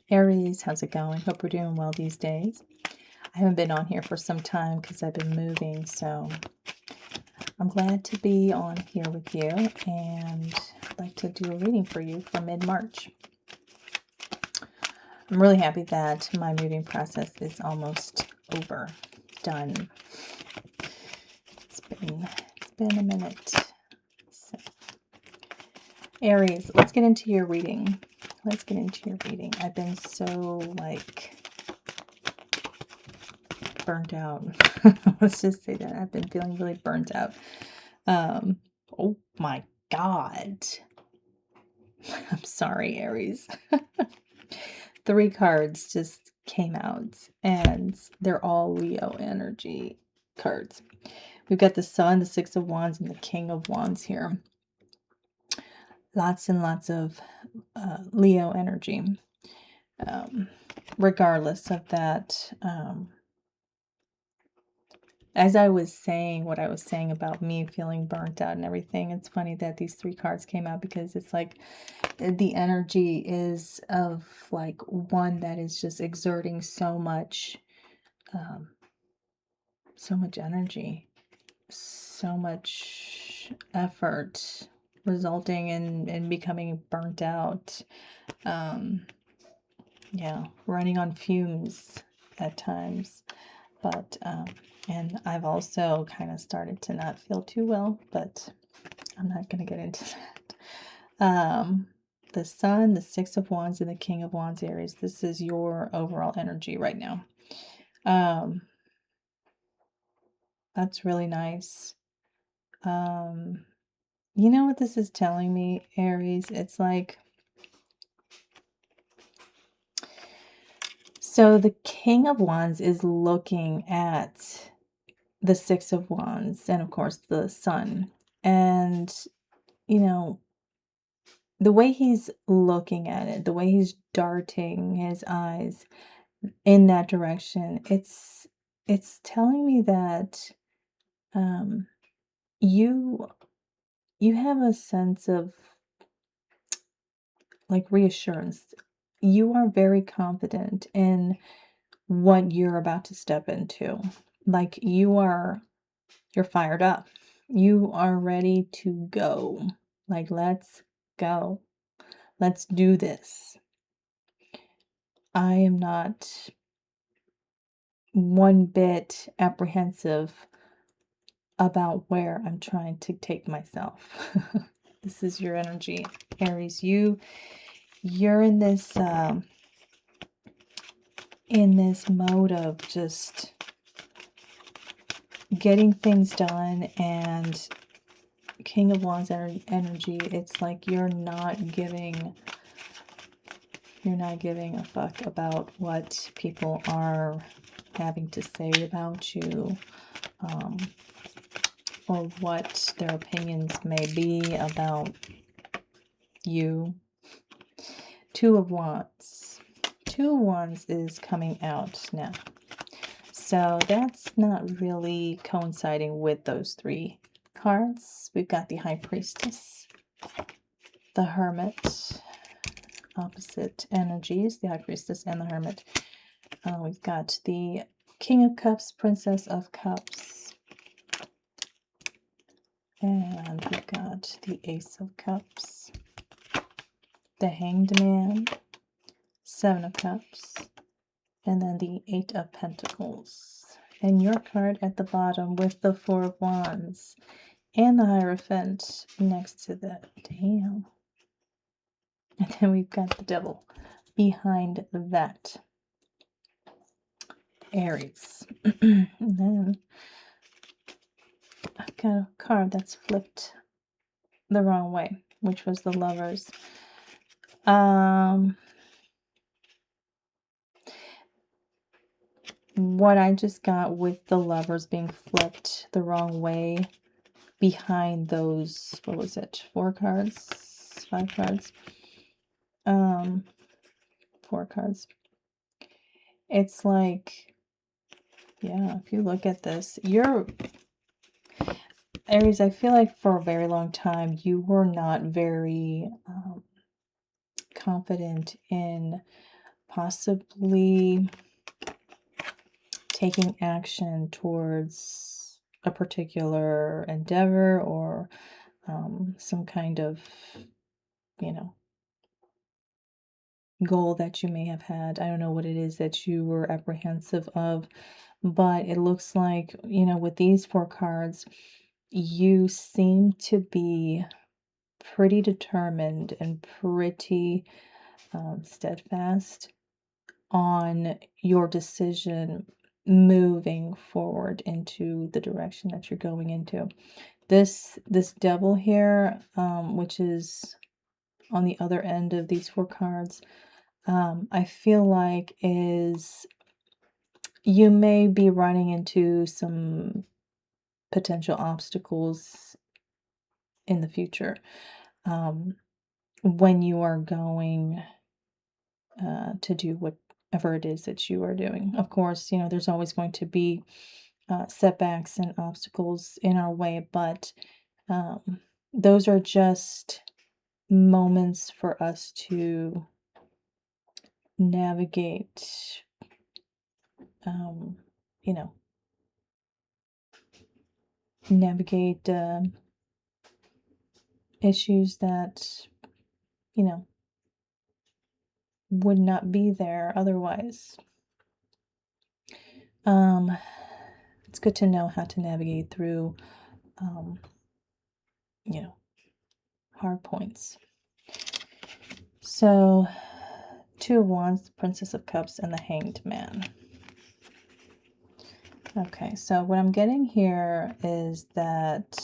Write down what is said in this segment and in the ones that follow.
Aries, how's it going? Hope we're doing well these days. I haven't been on here for some time because I've been moving, so I'm glad to be on here with you, and I'd like to do a reading for you for mid-March. I'm really happy that my moving process is almost over, done. It's been a minute. So, Aries, let's get into your reading. I've been so burnt out. Let's just say that I've been feeling really burnt out. Oh my God. I'm sorry, Aries. 3 cards just came out, and they're all Leo energy cards. We've got the Sun, the Six of Wands, and the King of Wands here. Lots and lots of Leo energy. Regardless of that, as I was saying what I was saying about me feeling burnt out and everything, it's funny that these 3 cards came out, because it's like the energy is of one that is just exerting so much energy, so much effort, resulting in becoming burnt out. Yeah, running on fumes at times. But and I've also kind of started to not feel too well, but I'm not going to get into that. The Sun, the Six of Wands, and the King of Wands, Aries. This is your overall energy right now. That's really nice. You know what this is telling me, Aries? It's like, so the King of Wands is looking at the Six of Wands and, of course, the Sun. And, you know, the way he's looking at it, the way he's darting his eyes in that direction, it's telling me that you have a sense of reassurance. You are very confident in what you're about to step into. You're fired up. You are ready to go. Let's go. Let's do this. I am not one bit apprehensive about where I'm trying to take myself. This is your energy, Aries. You're in this mode of just getting things done, and King of Wands energy. It's like you're not giving a fuck about what people are having to say about you, or what their opinions may be about you. Two of Wands is coming out now, so that's not really coinciding with those 3 cards. We've got the High Priestess, the Hermit, opposite energies, the High Priestess and the Hermit. We've got the King of Cups, Princess of Cups, and we've got the Ace of Cups, the Hanged Man, 7 of Cups, and then the 8 of Pentacles. And your card at the bottom with the 4 of Wands and the Hierophant next to that. Damn. And then we've got the Devil behind that. Aries. And then I've got a card that's flipped the wrong way, which was the Lovers. What I just got with the Lovers being flipped the wrong way behind those, what was it, 4 cards, 5 cards, 4 cards. It's like, yeah, if you look at this, Aries, I feel like for a very long time you were not very confident in possibly taking action towards a particular endeavor or some kind of, you know, goal that you may have had. I don't know what it is that you were apprehensive of, but it looks like, you know, with these 4 cards, you seem to be pretty determined and pretty steadfast on your decision moving forward into the direction that you're going into. This devil here, which is on the other end of these 4 cards, I feel like is you may be running into some potential obstacles in the future, when you are going to do whatever it is that you are doing. Of course, you know, there's always going to be setbacks and obstacles in our way, but those are just moments for us to navigate, you know, navigate issues that, you know, would not be there otherwise. It's good to know how to navigate through, you know, hard points. So, 2 of Wands, Princess of Cups, and the Hanged Man. Okay, so what I'm getting here is that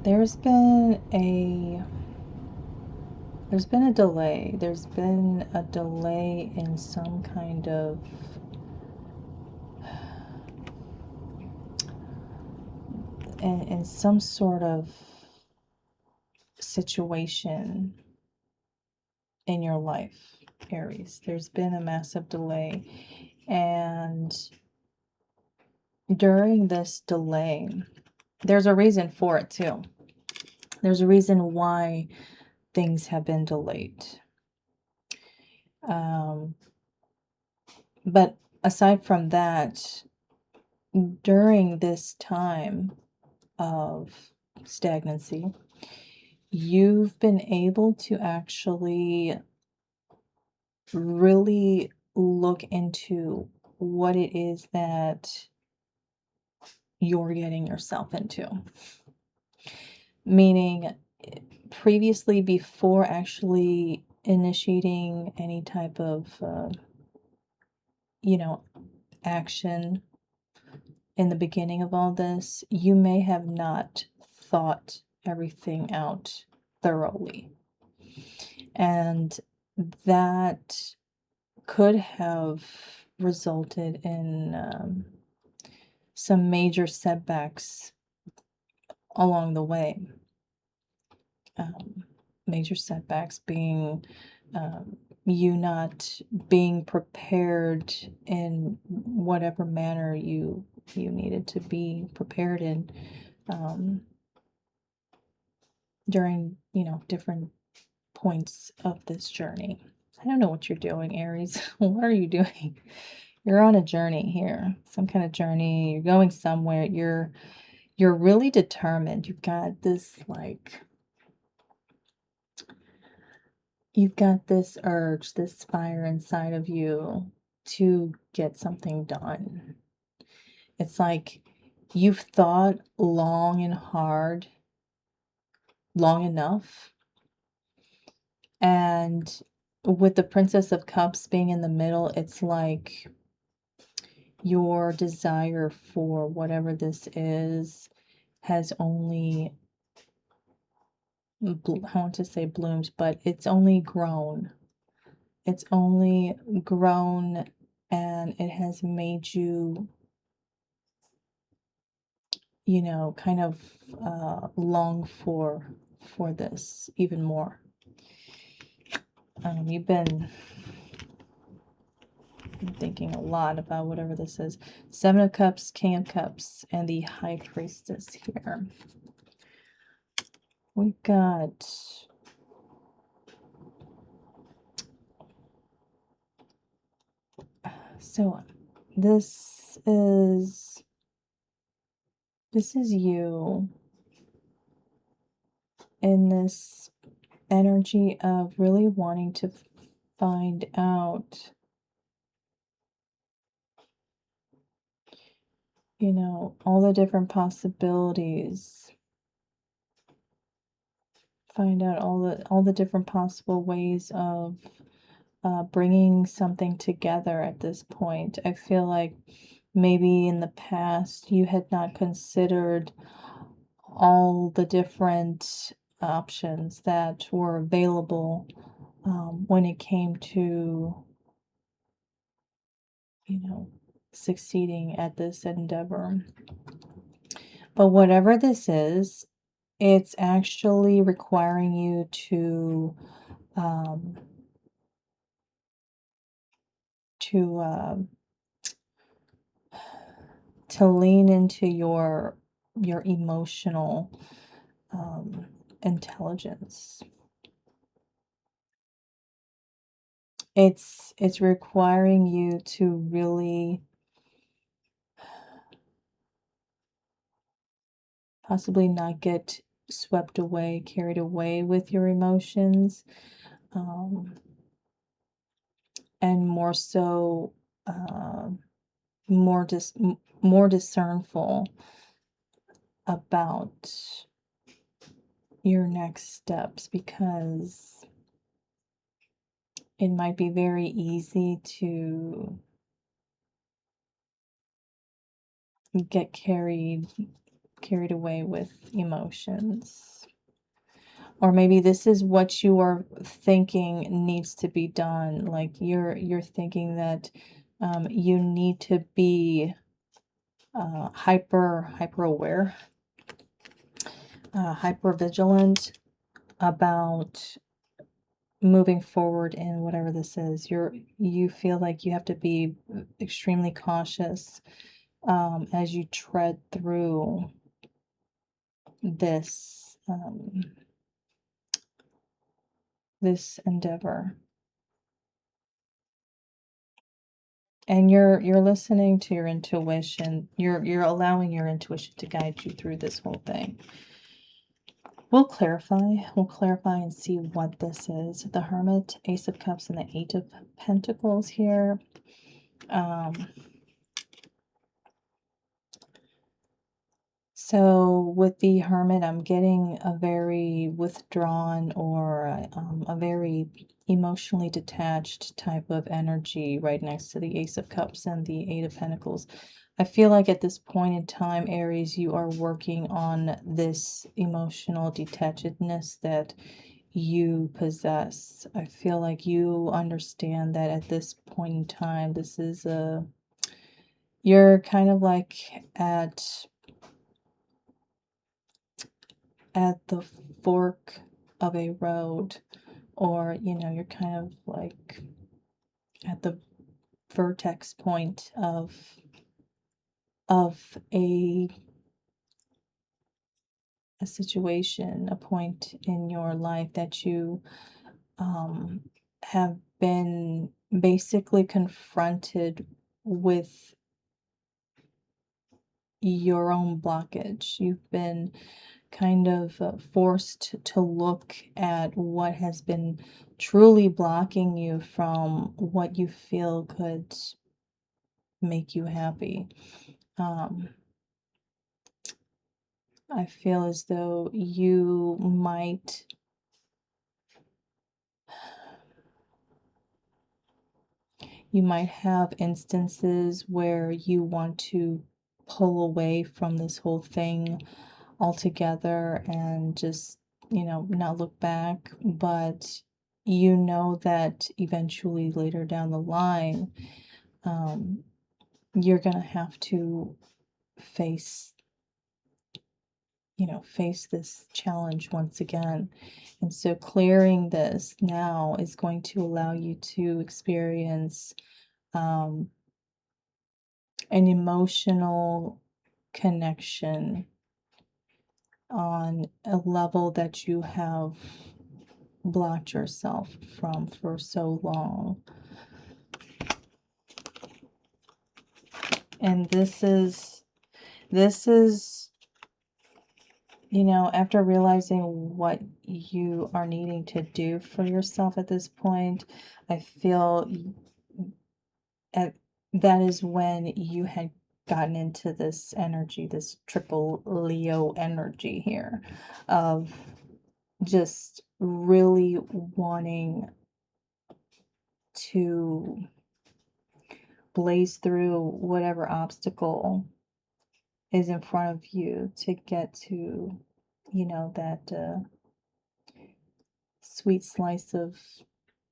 there's been a delay. There's been a delay in some kind of in some sort of situation in your life, Aries. There's been a massive delay, and during this delay, there's a reason for it too. There's a reason why things have been delayed. But aside from that, during this time of stagnancy, you've been able to actually really look into what it is that you're getting yourself into. Meaning, previously, before actually initiating any type of, you know, action in the beginning of all this, you may have not thought everything out thoroughly. And that could have resulted in some major setbacks along the way. Major setbacks being you not being prepared in whatever manner you needed to be prepared in during, you know, different points of this journey. I don't know what you're doing, Aries. What are you doing? You're on a journey here, some kind of journey. You're going somewhere. You're really determined. You've got this you've got this urge, this fire inside of you to get something done. It's like you've thought long and hard, long enough. And with the Princess of Cups being in the middle, it's like your desire for whatever this is has only, I want to say bloomed, but it's only grown. It's only grown, and it has made you, you know, kind of long for this even more. You've been I'm thinking a lot about whatever this is. Seven of Cups, King of Cups, and the High Priestess here. We've got so this is you in this energy of really wanting to find out, you know, all the different possibilities. Find out all the different possible ways of bringing something together at this point. I feel like maybe in the past you had not considered all the different options that were available when it came to, you know, succeeding at this endeavor. But whatever this is, it's actually requiring you um, to to lean into your emotional intelligence. It's requiring you to really possibly not get swept away, carried away with your emotions, um, and more so, uh, more discernful about your next steps, because it might be very easy to get carried away with emotions. Or maybe this is what you are thinking needs to be done. Like you're thinking that you need to be hyper aware, hyper vigilant about moving forward in whatever this is. You feel like you have to be extremely cautious as you tread through this this endeavor. And you're listening to your intuition. You're allowing your intuition to guide you through this whole thing. We'll clarify and see what this is. The Hermit, Ace of Cups, and the Eight of Pentacles here. So with the Hermit, I'm getting a very withdrawn or a very emotionally detached type of energy right next to the Ace of Cups and the Eight of Pentacles. I feel like at this point in time, Aries, you are working on this emotional detachedness that you possess. I feel like you understand that at this point in time, this is you're kind of like at the fork of a road, or you know, you're kind of like at the vertex point of a situation, a point in your life that you um, have been basically confronted with your own blockage. You've been kind of forced to look at what has been truly blocking you from what you feel could make you happy. I feel as though you might have instances where you want to pull away from this whole thing altogether and just, you know, not look back, but you know that eventually later down the line, um, you're gonna have to face, face this challenge once again. And so clearing this now is going to allow you to experience an emotional connection on a level that you have blocked yourself from for so long. And this is, you know, after realizing what you are needing to do for yourself at this point, I feel at, that is when you had gotten into this energy, this triple Leo energy here of just really wanting to blaze through whatever obstacle is in front of you to get to, you know, that sweet slice of,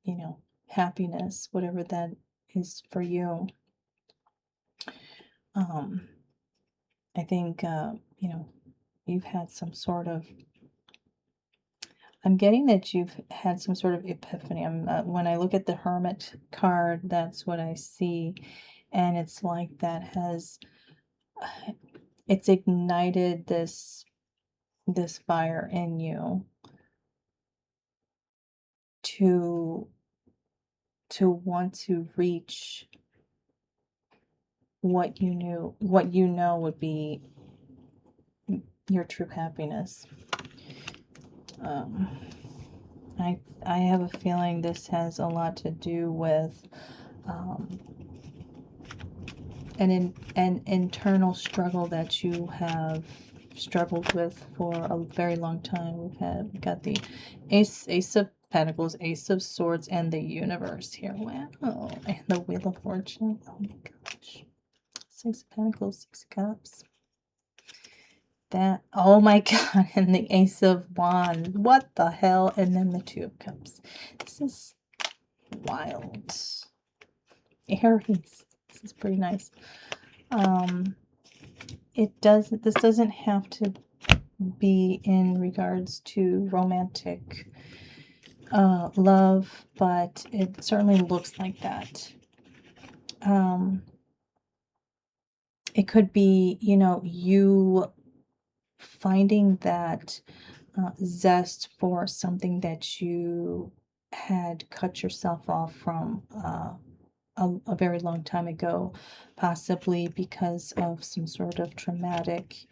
you know, happiness, whatever that is for you. Um, I think, you know, you've had some sort of, I'm getting that you've had some sort of epiphany. When I look at the Hermit card, that's what I see. And it's like that has, it's ignited this fire in you to want to reach what you know would be your true happiness. um I have a feeling this has a lot to do with um an internal struggle that you have struggled with for a very long time. We got the ace of pentacles, ace of swords, and the universe here. Wow. And the wheel of fortune. Oh my gosh. Six of pentacles, six of cups. That, oh my god. And the ace of wands. What the hell? And then the two of cups. This is wild. Aries. This is pretty nice. This doesn't have to be in regards to romantic love, but it certainly looks like that. It could be, you know, you finding that zest for something that you had cut yourself off from a very long time ago, possibly because of some sort of traumatic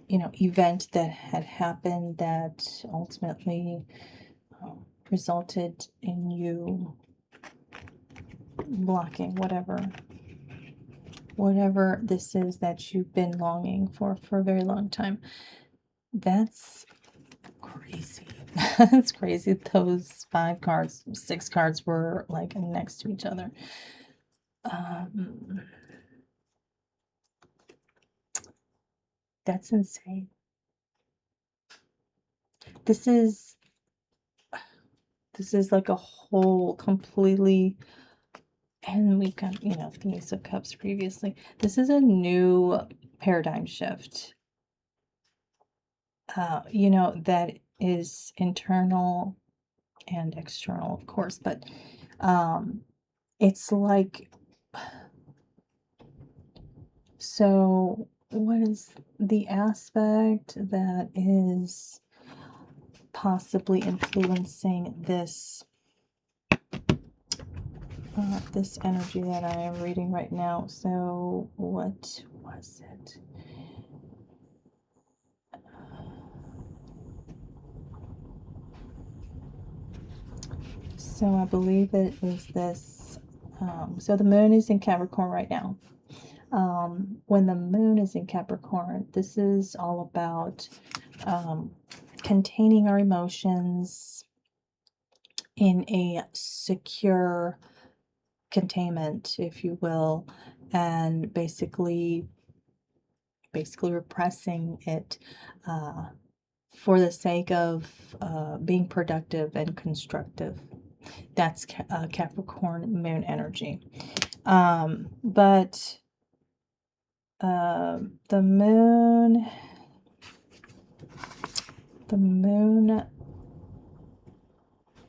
you know, event that had happened that ultimately resulted in you blocking whatever this is that you've been longing for a very long time. That's crazy. That's crazy. Those six cards were like next to each other. That's insane. This is like a whole completely, and we've got, you know, the Ace of Cups previously. This is a new paradigm shift, you know, that is internal and external, of course, but it's like, so what is the aspect that is possibly influencing this this energy that I am reading right now? So what was it? So I believe it was this. So the moon is in Capricorn right now. When the moon is in Capricorn, this is all about containing our emotions in a secure containment, if you will, and basically repressing it for the sake of being productive and constructive. That's Capricorn moon energy. But the moon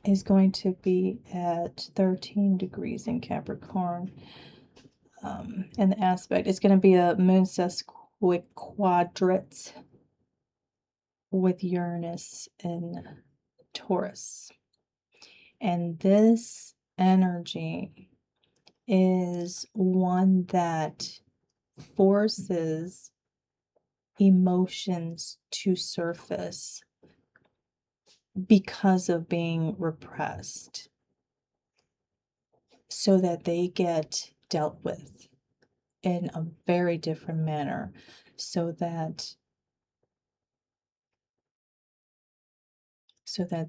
is going to be at 13 degrees in Capricorn. And the aspect is going to be a moon sesquiquadrate with Uranus in Taurus. And this energy is one that forces emotions to surface because of being repressed, so that they get dealt with in a very different manner, so that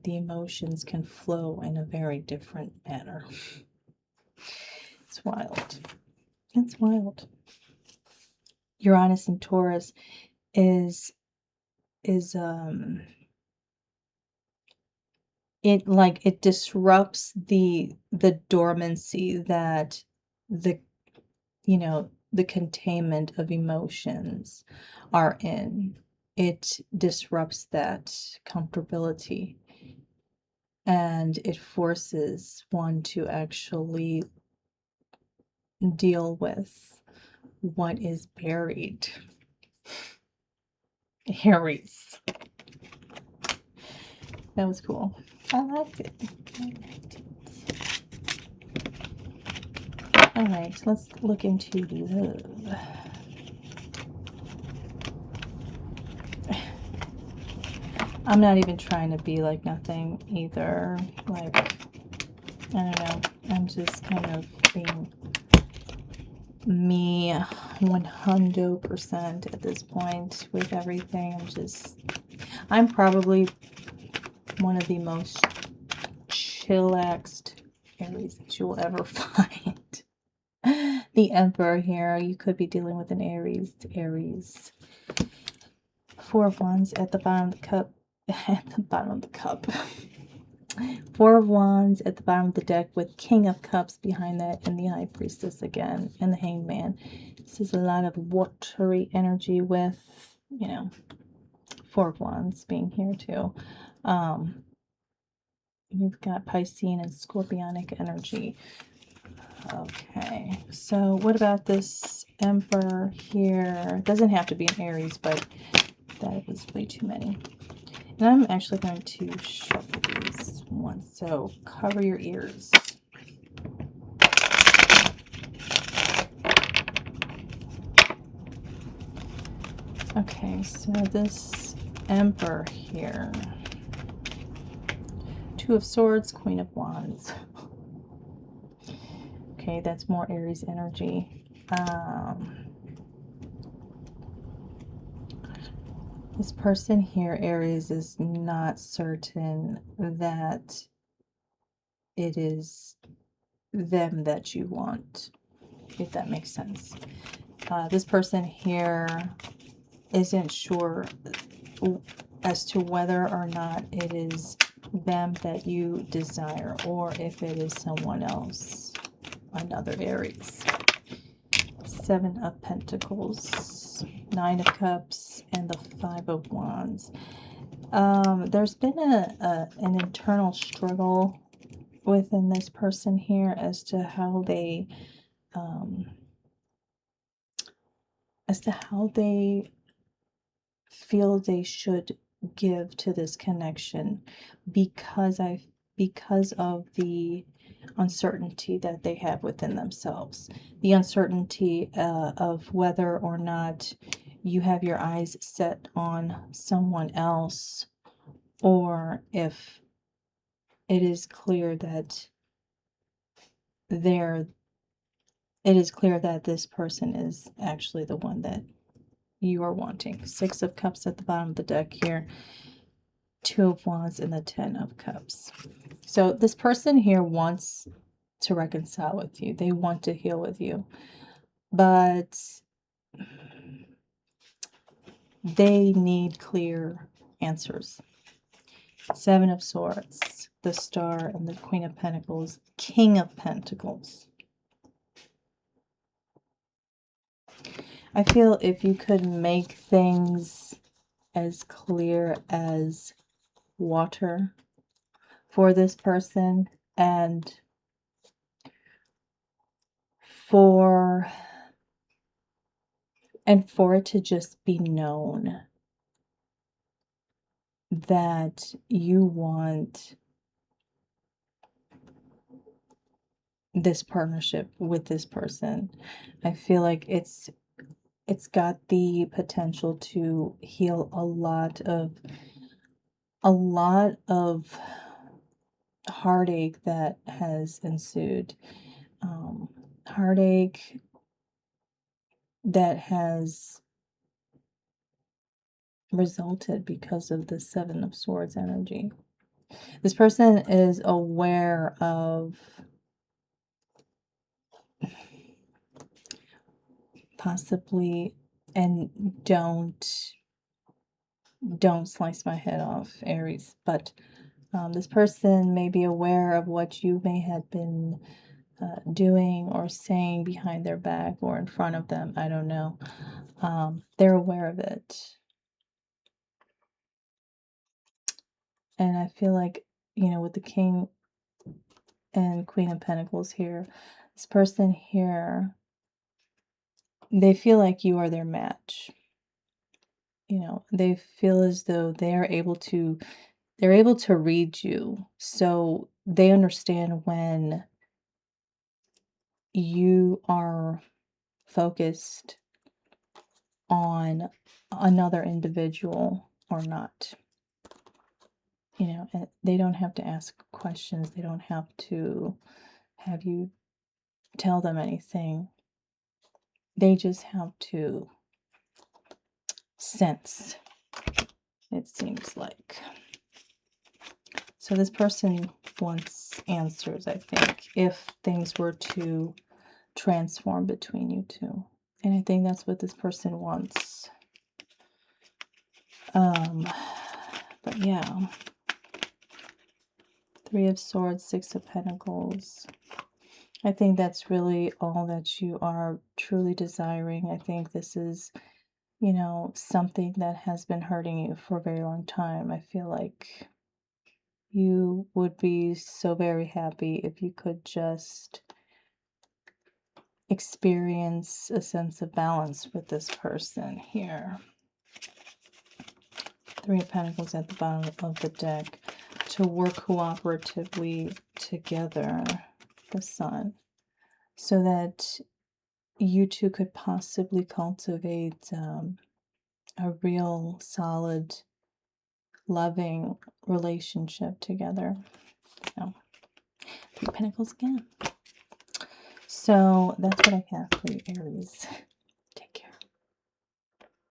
the emotions can flow in a very different manner. It's wild. It's wild. Uranus in Taurus is it disrupts the dormancy that the the containment of emotions are in. It disrupts that comfortability, and it forces one to actually deal with what is buried. Aries. That was cool. I liked it. All right, let's look into love. I'm not even trying to be like nothing either. Like, I don't know. I'm just kind of being me 100% at this point with everything. I'm probably one of the most chillaxed Aries that you'll ever find. The Emperor here. You could be dealing with an Aries. Four of Wands at the bottom of the cup. At the bottom of the cup. Four of Wands at the bottom of the deck with King of Cups behind that, and the High Priestess again, and the Hanged Man. This is a lot of watery energy with, Four of Wands being here too. You've got Piscean and Scorpionic energy. Okay, so what about this Emperor here? It doesn't have to be an Aries, but that was way too many. And I'm actually going to shuffle these once, so cover your ears. Okay, so this Emperor here. Two of Swords, Queen of Wands. Okay, that's more Aries energy. This person here, Aries, is not certain that it is them that you want, if that makes sense. This person here isn't sure as to whether or not it is them that you desire, or if it is someone else, another Aries. Seven of Pentacles, Nine of Cups, and the Five of Wands. There's been an internal struggle within this person here as to how they feel they should give to this connection, because of the uncertainty that they have within themselves, the uncertainty of whether or not you have your eyes set on someone else, or if it is clear that this person is actually the one that you are wanting. Six of Cups at the bottom of the deck here. Two of Wands and the Ten of Cups. So this person here wants to reconcile with you. They want to heal with you. But they need clear answers. Seven of Swords, the Star, and the Queen of Pentacles, King of Pentacles. I feel if you could make things as clear as water for this person, and for it to just be known that you want this partnership with this person. I feel like it's got the potential to heal a lot of heartache that has ensued. Heartache that has resulted because of the Seven of Swords energy. This person is aware of possibly, and don't slice my head off, Aries, but this person may be aware of what you may have been doing or saying behind their back or in front of them. I don't know. They're aware of it. And I feel like, with the King and Queen of Pentacles here, this person here, they feel like you are their match. They feel as though they're able to read you. So they understand when you are focused on another individual or not. And they don't have to ask questions. They don't have to have you tell them anything. They just have to sense, it seems like. So this person wants answers, I think, if things were to transform between you two. And I think that's what this person wants. But yeah. Three of Swords, Six of Pentacles. I think that's really all that you are truly desiring. I think this is, something that has been hurting you for a very long time. I feel like you would be so very happy if you could just experience a sense of balance with this person here. Three of Pentacles at the bottom of the deck. To work cooperatively together, the Sun, so that you two could possibly cultivate a real solid, loving relationship together. So, Three of Pentacles again. So that's what I have for you, Aries.